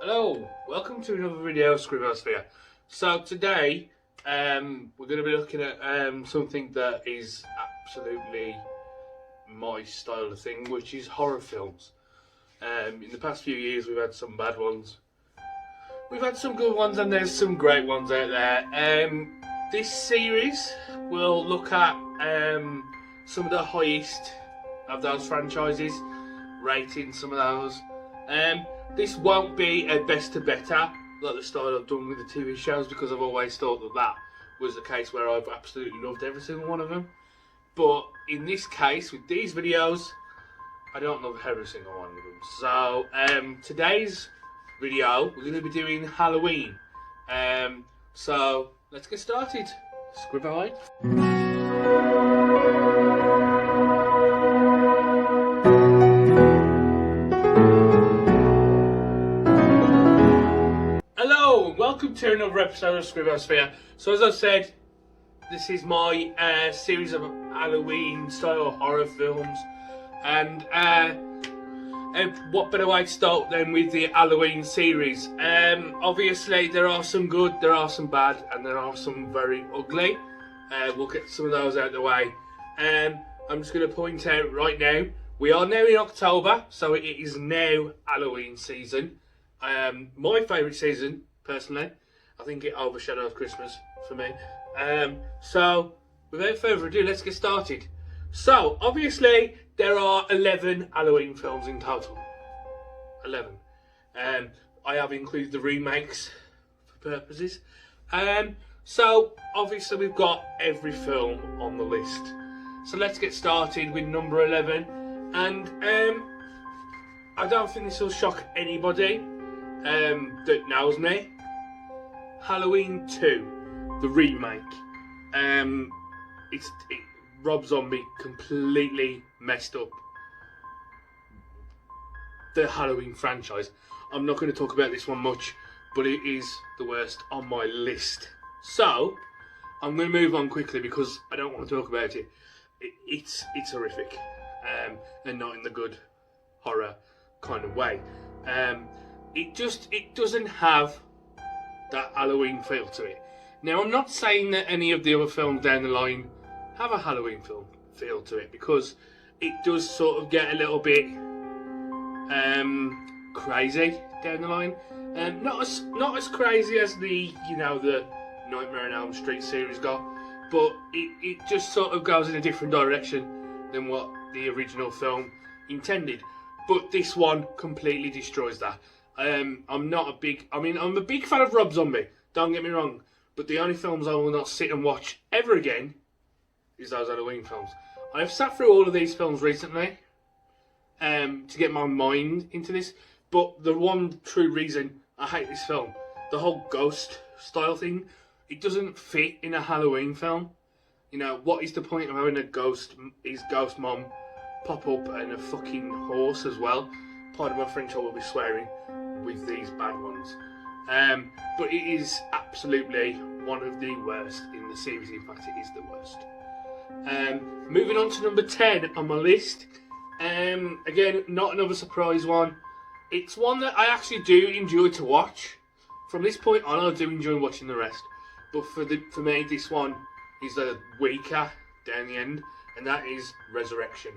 Hello, welcome to another video of Scribosphere. So today we're going to be looking at something that is absolutely my style of thing, which is horror films. In the past few years we've had some bad ones, we've had some good ones, and there's some great ones out there. This series will look at some of the highest of those franchises, rating some of those. This won't be a best to better like the style I've done with the TV shows, because I've always thought that was the case where I've absolutely loved every single one of them. But in this case, with these videos, I don't love every single one of them. So today's video, we're going to be doing Halloween. So let's get started. Scribble. Hello, welcome to another episode of Scribosphere. So as I said, this is my series of Halloween style horror films, and what better way to start than with the Halloween series. Obviously there are some good, there are some bad, and there are some very ugly. We'll get some of those out of the way. I'm just going to point out right now, we are now in October, so it is now Halloween season. My favourite season, personally. I think it overshadows Christmas for me. So, without further ado, let's get started. So, obviously, there are 11 Halloween films in total. 11. I have included the remakes for purposes. So, obviously, we've got every film on the list. So, let's get started with number 11. And I don't think this will shock anybody that knows me. Halloween 2, the remake. Rob Zombie completely messed up the Halloween franchise. I'm not going to talk about this one much, but it is the worst on my list. So I'm going to move on quickly because I don't want to talk about it. It's horrific, and not in the good horror kind of way. It doesn't have that Halloween feel to it. Now, I'm not saying that any of the other films down the line have a Halloween film feel to it, because it does sort of get a little bit crazy down the line. Not as crazy as the Nightmare on Elm Street series got, but it just sort of goes in a different direction than what the original film intended. But this one completely destroys that. I'm a big fan of Rob Zombie, don't get me wrong, but the only films I will not sit and watch ever again is those Halloween films. I've sat through all of these films recently to get my mind into this, but the one true reason I hate this film, the whole ghost style thing, it doesn't fit in a Halloween film. You know, what is the point of having his ghost mom pop up and a fucking horse as well? Pardon my French, I will be swearing with these bad ones. But it is absolutely one of the worst in the series. In fact, it is the worst. Moving on to number 10 on my list. Again, not another surprise one. It's one that I actually do enjoy to watch. From this point on, I do enjoy watching the rest. But for me, this one is the weaker down the end, and that is Resurrection.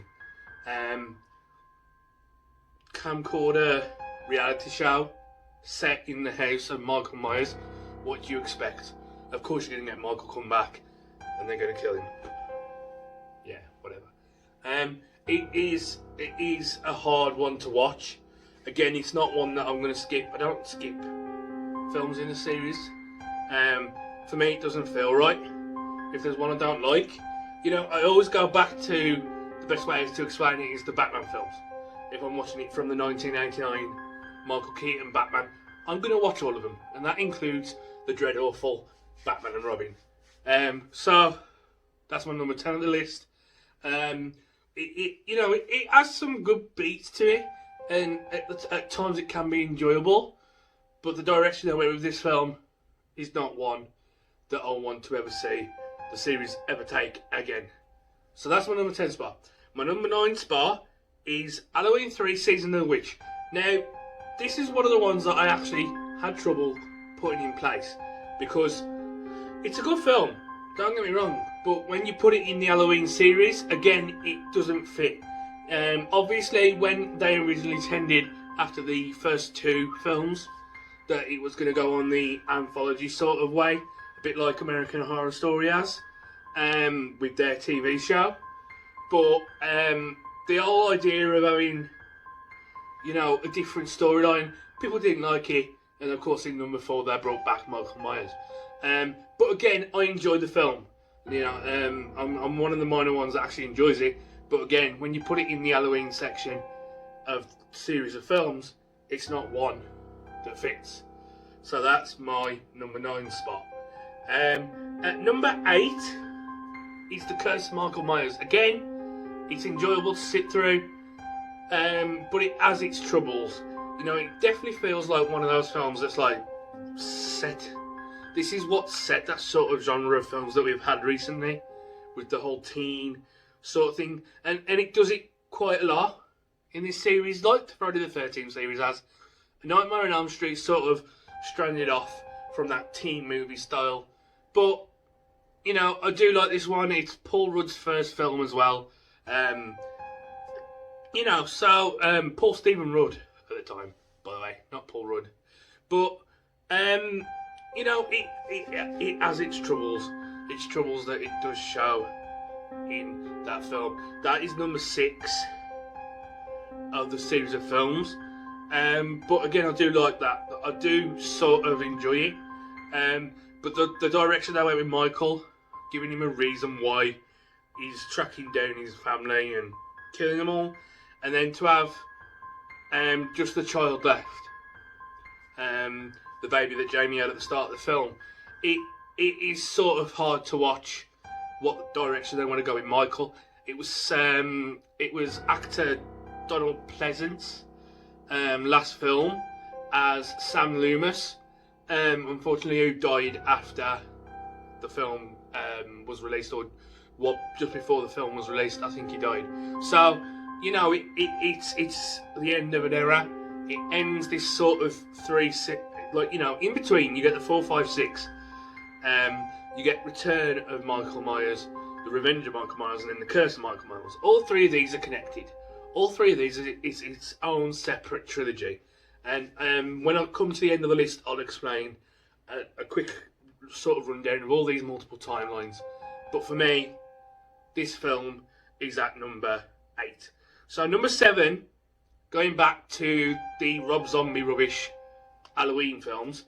Camcorder reality show set in the house of Michael Myers. What do you expect? Of course you're going to get Michael come back and they're going to kill him. Yeah, whatever. It is a hard one to watch. Again, it's not one that I'm going to skip. I don't skip films in the series. For me, it doesn't feel right. If there's one I don't like, I always go back to the best way to explain it is the Batman films. If I'm watching it from the 1989 Michael Keaton Batman, I'm going to watch all of them, and that includes the dread awful Batman and Robin. So that's my number 10 on the list. It has some good beats to it, and at times it can be enjoyable, but the direction they went with this film is not one that I want to ever see the series ever take again. So that's my number 10 spot. My number 9 spot is Halloween 3 Season of the Witch. Now, this is one of the ones that I actually had trouble putting in place because it's a good film, don't get me wrong, but when you put it in the Halloween series, again, it doesn't fit. Obviously, when they originally intended, after the first two films, that it was going to go on the anthology sort of way, a bit like American Horror Story has, with their TV show. But the whole idea of having, you know, a different storyline, people didn't like it, and of course in number 4 they brought back Michael Myers. But again, I enjoyed the film. You know, I'm one of the minor ones that actually enjoys it. But again, when you put it in the Halloween section of the series of films, it's not one that fits. So that's my number 9 spot. At number 8 is The Curse of Michael Myers. Again, it's enjoyable to sit through, but it has its troubles. You know, it definitely feels like one of those films that's like set. This is what set that sort of genre of films that we've had recently, with the whole teen sort of thing, and it does it quite a lot in this series, like the Friday the 13th series has. Nightmare on Elm Street sort of stranded off from that teen movie style, but you know, I do like this one. It's Paul Rudd's first film as well. You know, so Paul Stephen Rudd at the time, by the way, not Paul Rudd, but you know, it has its troubles that it does show in that film. That is number 6 of the series of films. But again, I do like that. I do sort of enjoy it. But the direction they went with Michael, giving him a reason why he's tracking down his family and killing them all, and then to have just the child left, the baby that Jamie had at the start of the film, it is sort of hard to watch what direction they want to go with Michael. It was actor Donald Pleasance last film as Sam Loomis, unfortunately, who died after the film was released, or just before the film was released. I think he died. So you know, it's the end of an era. It ends this sort of 3, 6, like, you know, in between you get the 4, 5, 6. You get Return of Michael Myers, The Revenge of Michael Myers, and then The Curse of Michael Myers. All 3 of these are connected. All 3 of these is its own separate trilogy. And when I come to the end of the list, I'll explain a quick sort of rundown of all these multiple timelines. But for me, this film is at number 8. So number 7, going back to the Rob Zombie rubbish Halloween films,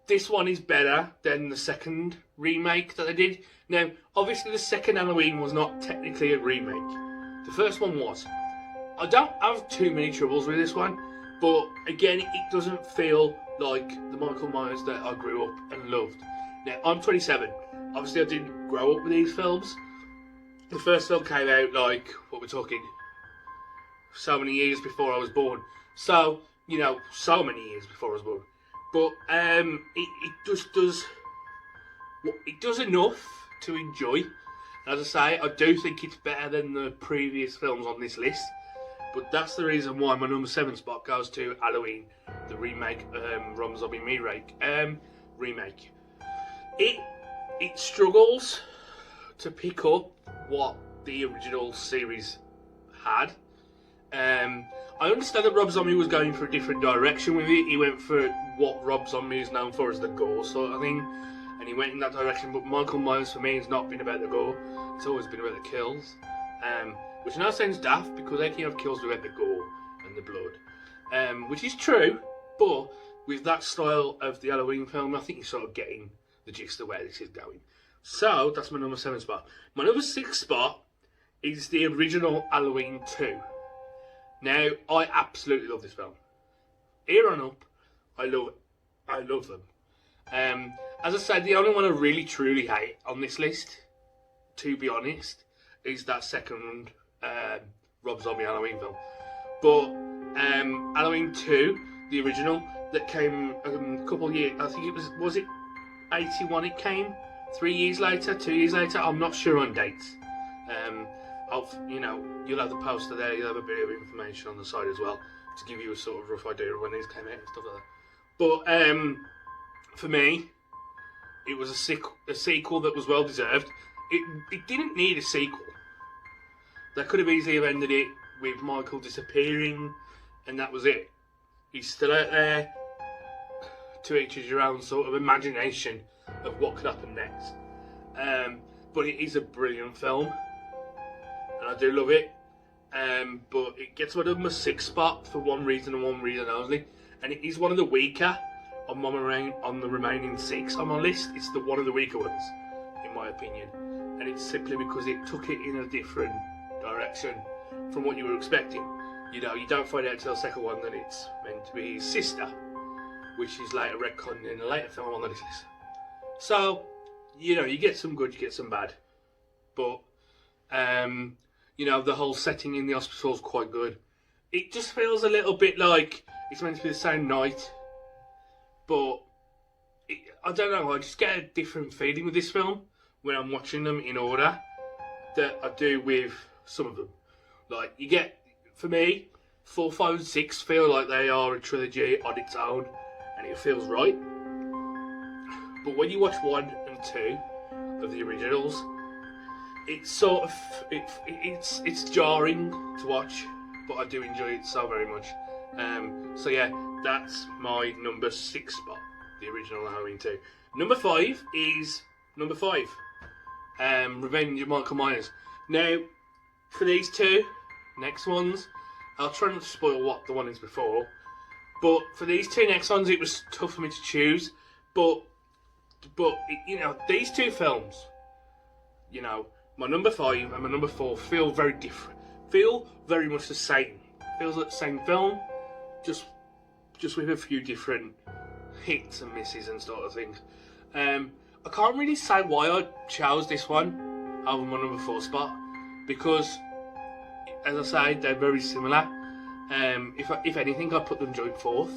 this one is better than the second remake that they did. Now, obviously the second Halloween was not technically a remake. The first one was. I don't have too many troubles with this one, but again, it doesn't feel like the Michael Myers that I grew up and loved. Now, I'm 27. Obviously, I didn't grow up with these films. The first film came out, like, what we're talking, so many years before I was born. So, you know, so many years before I was born. But it just does, it does enough to enjoy. As I say, I do think it's better than the previous films on this list. But that's the reason why my number 7 spot goes to Halloween, the remake, Rob Zombie remake. It struggles to pick up what the original series had. I understand that Rob Zombie was going for a different direction with it. He went for what Rob Zombie is known for as the gore sort of thing, and he went in that direction. But Michael Myers for me has not been about the gore; it's always been about the kills. Which now sounds daft because they can have kills without the gore and the blood, which is true. But with that style of the Halloween film, I think you're sort of getting the gist of where this is going. So that's my number 7 spot. My number 6 spot is the original Halloween 2. Now, I absolutely love this film. Here on up, I love them. As I said, the only one I really truly hate on this list, to be honest, is that second Rob Zombie Halloween film. But Halloween 2, the original, that came a couple of years, I think it was it 81 it came? 3 years later, 2 years later, I'm not sure on dates. You'll have the poster there, you'll have a bit of information on the side as well to give you a sort of rough idea of when these came out and stuff like that. But for me, it was a sequel that was well deserved. It didn't need a sequel. They could have easily have ended it with Michael disappearing, and that was it. He's still out there. To each of your own sort of imagination of what could happen next. But it is a brilliant film, and I do love it. But it gets my number 6 spot for one reason and one reason only, and it is one of the weaker on the remaining 6 on my list. It's one of the weaker ones, in my opinion, and it's simply because it took it in a different direction from what you were expecting. You know, you don't find out until the second one that it's meant to be his sister, which is later retconned in a later film on the list. So, you know, you get some good, you get some bad. But, you know, the whole setting in the hospital is quite good. It just feels a little bit like it's meant to be the same night. But, I don't know, I just get a different feeling with this film when I'm watching them in order that I do with some of them. Like, you get, for me, 4, 5 and 6 feel like they are a trilogy on its own, and it feels right. But when you watch 1 and 2 of the originals, it's sort of it's jarring to watch, but I do enjoy it so very much. So yeah, that's my number 6 spot, the original Halloween 2. Number 5 is number 5, Revenge of Michael Myers. Now, for these two next ones, I'll try not to spoil what the one is before. But for these two next ones, it was tough for me to choose. But you know, these two films, you know, my number 5 and my number 4 feel very different. Feel very much the same. Feels like the same film, just with a few different hits and misses and sort of things. I can't really say why I chose this one over my number 4 spot, because, as I say, they're very similar. If anything, I'd put them joint 4th.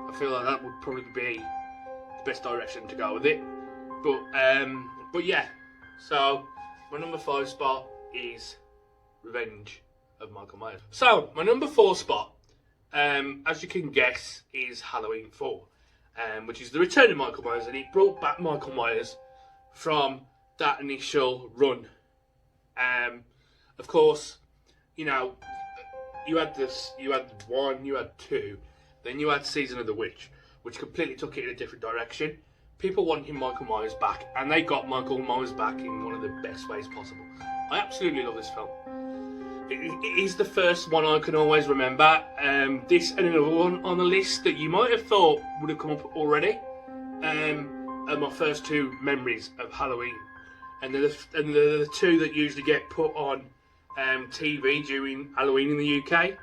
I feel like that would probably be the best direction to go with it. But yeah, so my number 5 spot is Revenge of Michael Myers. So my number 4 spot, as you can guess, is Halloween 4, which is the return of Michael Myers, and it brought back Michael Myers from that initial run. Of course, you know, you had 1, you had 2, then you had Season of the Witch, which completely took it in a different direction. People wanted Michael Myers back, and they got Michael Myers back in one of the best ways possible. I absolutely love this film. It is the first one I can always remember. This and another one on the list that you might have thought would have come up already are my first 2 memories of Halloween, and they're the 2 that usually get put on TV during Halloween in the UK.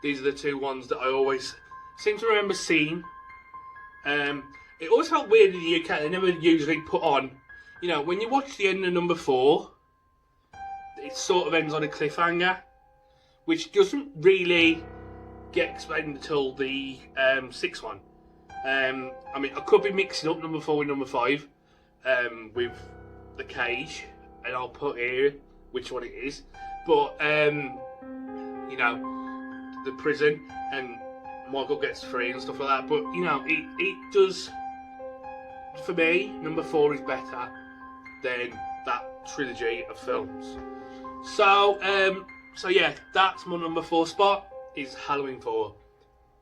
These are the 2 ones that I always seem to remember seeing. It always felt weird in the UK, they never usually put on, you know, when you watch the end of number 4, it sort of ends on a cliffhanger, which doesn't really get explained until the 6th one. I mean, I could be mixing up number 4 with number 5 with the cage, and I'll put here which one it is. But, you know, the prison, and Michael gets free and stuff like that. But, you know, it does, for me, number 4 is better than that trilogy of films. So yeah, that's my number 4 spot, is Halloween 4,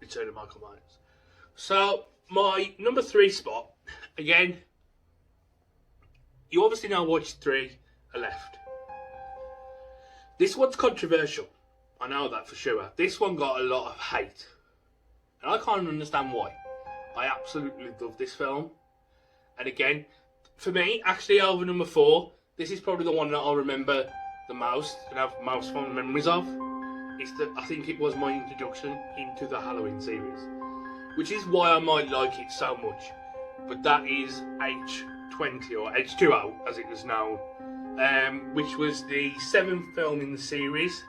Return of Michael Myers. So, my number 3 spot, again, you obviously know which 3 are left. This one's controversial, I know that for sure. This one got a lot of hate, and I can't understand why. I absolutely love this film. And again, for me, actually over number 4, this is probably the one that I'll remember the most and have most fond memories of. I think it was my introduction into the Halloween series, which is why I might like it so much. But that is H20, or H2O as it was known, which was the 7th film in the series,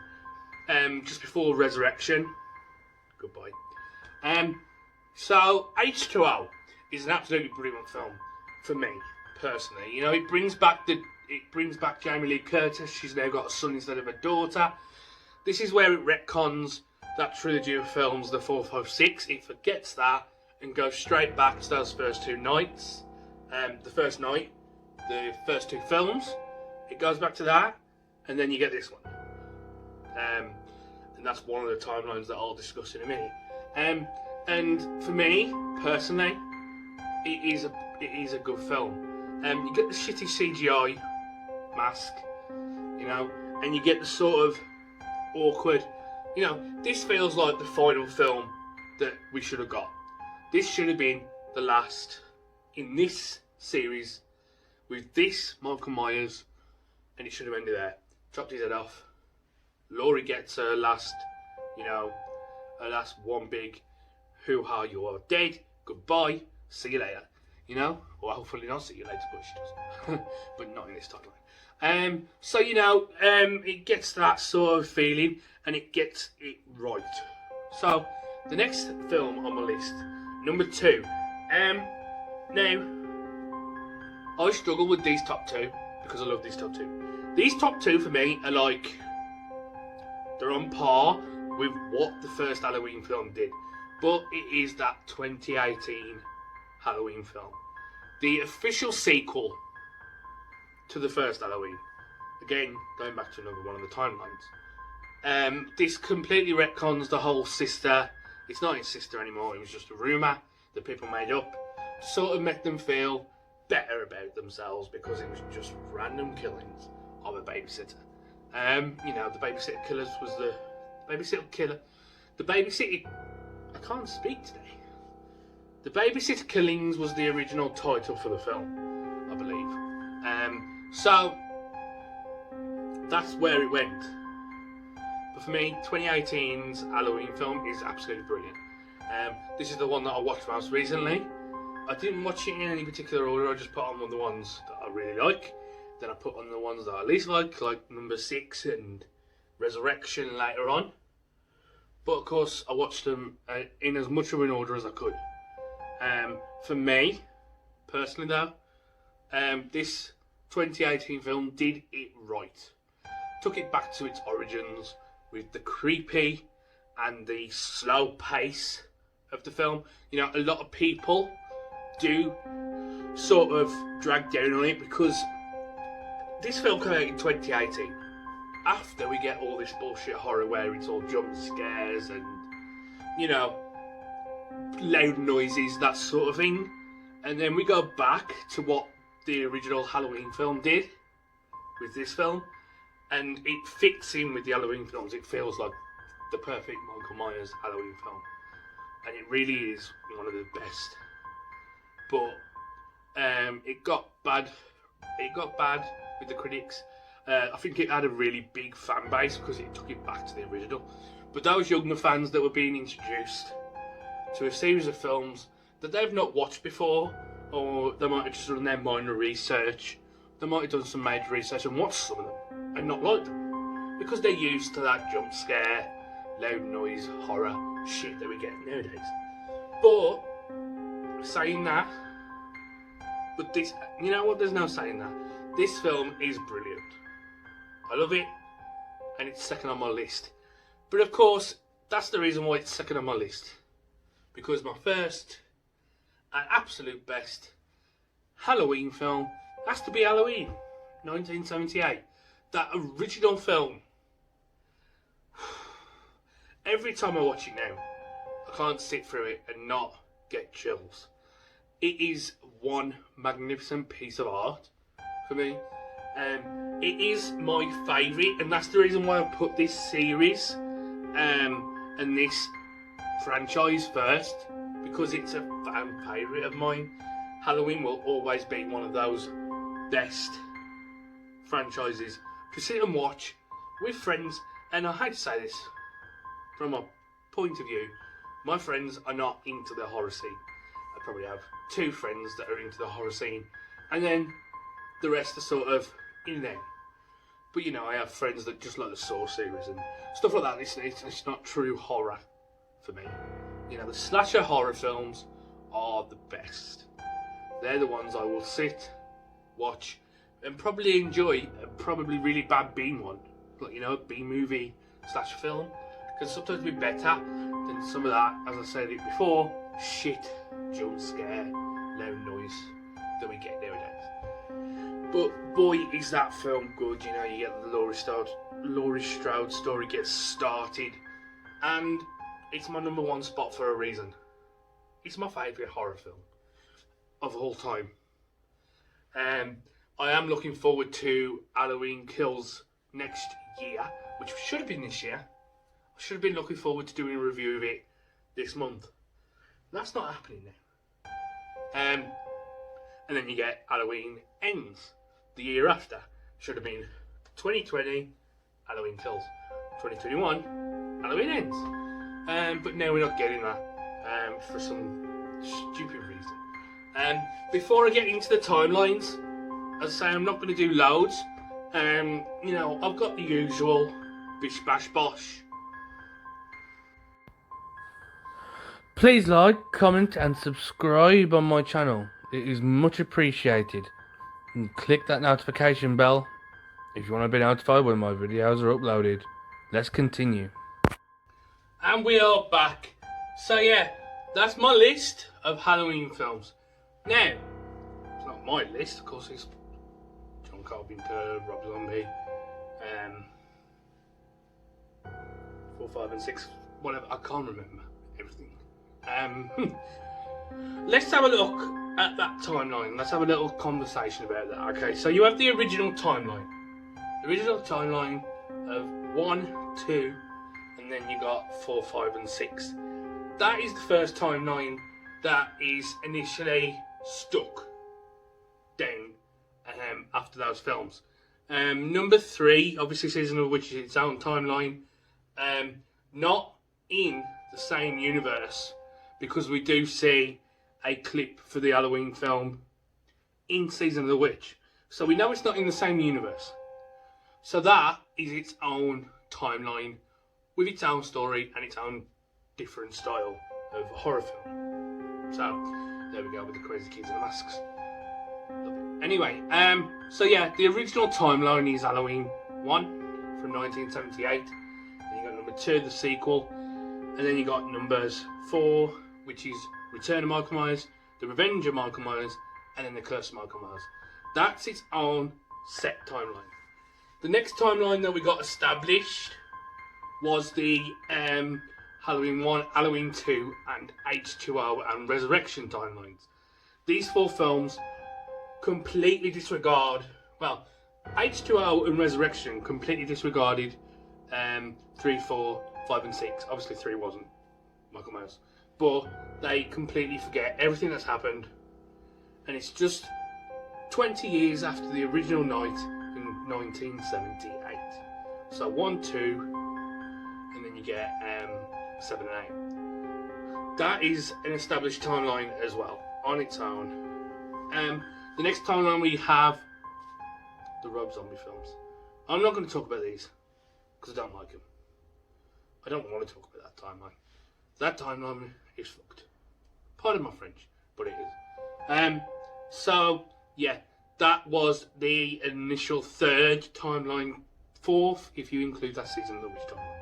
just before Resurrection. Goodbye. So H2O is an absolutely brilliant film for me personally. You know, it brings back Jamie Lee Curtis. She's now got a son instead of a daughter. This is where it retcons that trilogy of films, the 4, 5, 6, it forgets that and goes straight back to those first two nights. The first night, the first two films, it goes back to that, and then you get this one. And that's one of the timelines that I'll discuss in a minute. And for me, personally, it is a good film. You get the shitty CGI mask, you know, and you get the sort of awkward, you know, this feels like the final film that we should have got. This should have been the last in this series with this Michael Myers, and it should have ended there. Chopped his head off. Laurie gets her last, you know, her last one big hoo-ha, you are dead, goodbye, see you later. You know, or hopefully not see you later, but she does. But not in this timeline. So, you know, it gets that sort of feeling, and it gets it right. So, the next film on my list, number 2. Now, I struggle with these top 2 because I love these top 2. These top 2 for me are like, they're on par with what the first Halloween film did. But it is that 2018 Halloween film. The official sequel to the first Halloween. Again, going back to another one of the timelines. This completely retcons the whole sister. It's not his sister anymore, it was just a rumour that people made up to sort of make them feel better about themselves because it was just random killings of a babysitter. You know, the babysitter killers was the babysitter killer. The babysitter, I can't speak today. The Babysitter Killings was the original title for the film, I believe. So that's where it went. But for me, 2018's Halloween film is absolutely brilliant. This is the one that I watched most recently. I didn't watch it in any particular order. I just put on the ones that I really like. Then I put on the ones that I least like number 6 and Resurrection later on. But of course, I watched them in as much of an order as I could. For me, personally though, this 2018 film did it right. Took it back to its origins with the creepy and the slow pace of the film. You know, a lot of people do sort of drag down on it because this film came out in 2018 after we get all this bullshit horror where it's all jump scares and, you know, loud noises, that sort of thing. And then we go back to what the original Halloween film did with this film, and it fits in with the Halloween films. It feels like the perfect Michael Myers Halloween film, and it really is one of the best. But it got bad with the critics. I think it had a really big fan base because it took it back to the original. But those younger fans that were being introduced to a series of films that they've not watched before, or they might have just done their minor research, they might have done some major research and watched some of them and not liked them because they're used to that jump scare, loud noise, horror shit that we get nowadays. But saying that, but this, you know what, there's no saying that. This film is brilliant. I love it, and it's second on my list. But of course, that's the reason why it's second on my list. Because my first and absolute best Halloween film has to be Halloween, 1978. That original film. Every time I watch it now, I can't sit through it and not get chills. It is one magnificent piece of art for me. It is my favourite, and that's the reason why I put this series and this franchise first, because it's a fan favourite of mine. Halloween will always be one of those best franchises to sit and watch with friends. And I hate to say this, from my point of view, my friends are not into the horror scene. I probably have 2 friends that are into the horror scene, and then the rest are sort of in there. But you know, I have friends that just like the Saw series and stuff like that. It's not true horror for me. You know, the slasher horror films are the best. They're the ones I will sit, watch, and probably enjoy a probably really bad B one, like, you know, B movie slasher film, can sometimes be better than some of that, as I said it before, shit, jump scare, loud noise that we get nowadays. But boy, is that film good. You know, you get the Laurie Strode story gets started, and it's my number one spot for a reason. It's my favourite horror film of all time. I am looking forward to Halloween Kills next year, which should have been this year. I should have been looking forward to doing a review of it this month. That's not happening now. And then you get Halloween Ends the year after. Should have been 2020 Halloween Kills, 2021 Halloween Ends. But now we're not getting that for some stupid reason. Before I get into the timelines, as I say, I'm not going to do loads. You know, I've got the usual bish bash bosh. Please like, comment and subscribe on my channel. It is much appreciated. And click that notification bell if you want to be notified when my videos are uploaded. Let's continue. And we are back. So yeah, that's my list of Halloween films. Now, it's not my list, of course, it's John Carpenter, Rob Zombie, 4, 5 and 6, whatever, I can't remember everything. Let's have a look at that timeline. Let's have a little conversation about that. Okay, so you have the original timeline. The original timeline of 1, 2, and then you got 4, 5 and 6. That is the first timeline that is initially stuck down after those films. Number 3, obviously Season of the Witch is its own timeline. Not in the same universe, because we do see a clip for the Halloween film in Season of the Witch. So we know it's not in the same universe. So that is its own timeline with its own story and its own different style of horror film. So there we go with the Crazy Kids and the Masks. Anyway, so yeah, the original timeline is Halloween 1 from 1978. Then you got number 2, the sequel. And then you got numbers 4, which is Return of Michael Myers, The Revenge of Michael Myers, and then The Curse of Michael Myers. That's its own set timeline. The next timeline that we got established was the Halloween 1, Halloween 2, and H2O and Resurrection timelines. These 4 films completely disregard, well, H2O and Resurrection completely disregarded 3, 4, 5 and 6. Obviously 3 wasn't Michael Myers. But they completely forget everything that's happened. And it's just 20 years after the original night in 1978. So 1, 2, and then you get 7 and 8. That is an established timeline as well, on its own. The next timeline we have the Rob Zombie films. I'm not going to talk about these, because I don't like them. I don't want to talk about that timeline. That timeline is fucked. Pardon my French, but it is. So, yeah, that was the initial 3rd timeline, 4th, if you include that Season of the Witch timeline.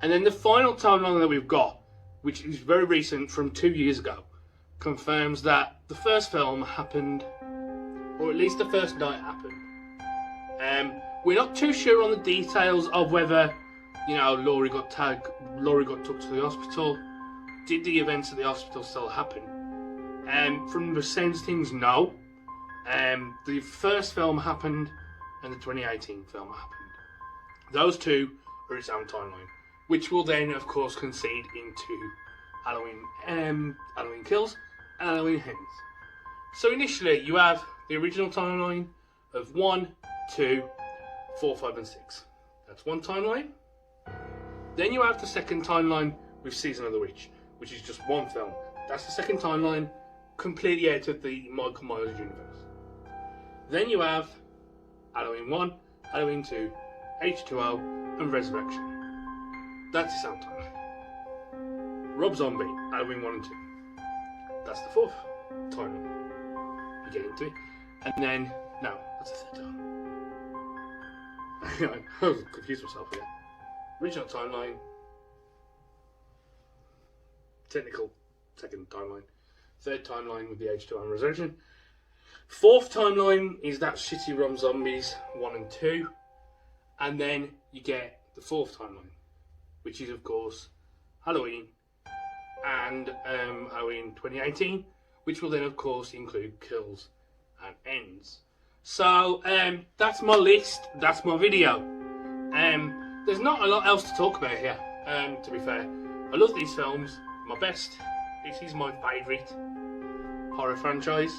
And then the final timeline that we've got, which is very recent from 2 years ago, confirms that the first film happened, or at least the first night happened. We're not too sure on the details of whether, you know, Laurie got took to the hospital. Did the events at the hospital still happen? From the sounds of things, no. The first film happened, and the 2018 film happened. Those 2 are its own timeline, which will then, of course, concede into Halloween Kills and Halloween Ends. So initially, you have the original timeline of 1, 2, 4, 5 and 6. That's one timeline. Then you have the second timeline with Season of the Witch, which is just one film. That's the second timeline, completely out of the Michael Myers universe. Then you have Halloween 1, Halloween 2, H2O, and Resurrection. That's its own timeline. Rob Zombie, Halloween 1 and 2. That's the 4th timeline. You get into it. And then, no, that's the 3rd time. I was confused myself here. Original timeline, technical second timeline. Third timeline with the H2O Resurrection. Fourth timeline is that shitty Rob Zombies 1 and 2. And then you get the fourth timeline, which is, of course, Halloween and Halloween 2018, which will then, of course, include kills and ends. So, that's my list, that's my video. There's not a lot else to talk about here, to be fair. I love these films, my best. This is my favourite horror franchise,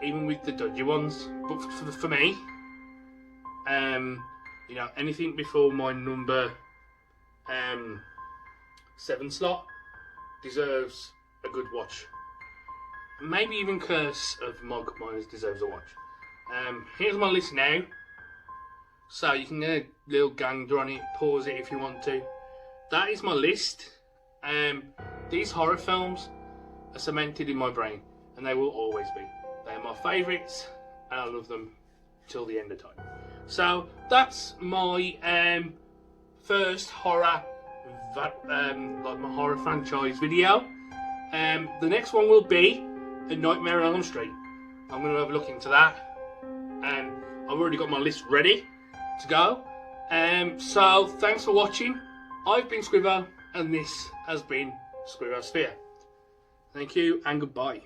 even with the dodgy ones. But for me, you know, anything before my number 7 slot deserves a good watch. Maybe even Curse of Michael Myers deserves a watch. Here's my list now. So you can get a little gander on it, pause it if you want to. That is my list. These horror films are cemented in my brain, and they will always be. They are my favourites, and I love them till the end of time. So that's my first horror, like my horror franchise video. The next one will be A Nightmare on Elm Street. I'm going to have a look into that. I've already got my list ready to go. So thanks for watching. I've been Squivo, and this has been Squivosphere. Thank you and goodbye.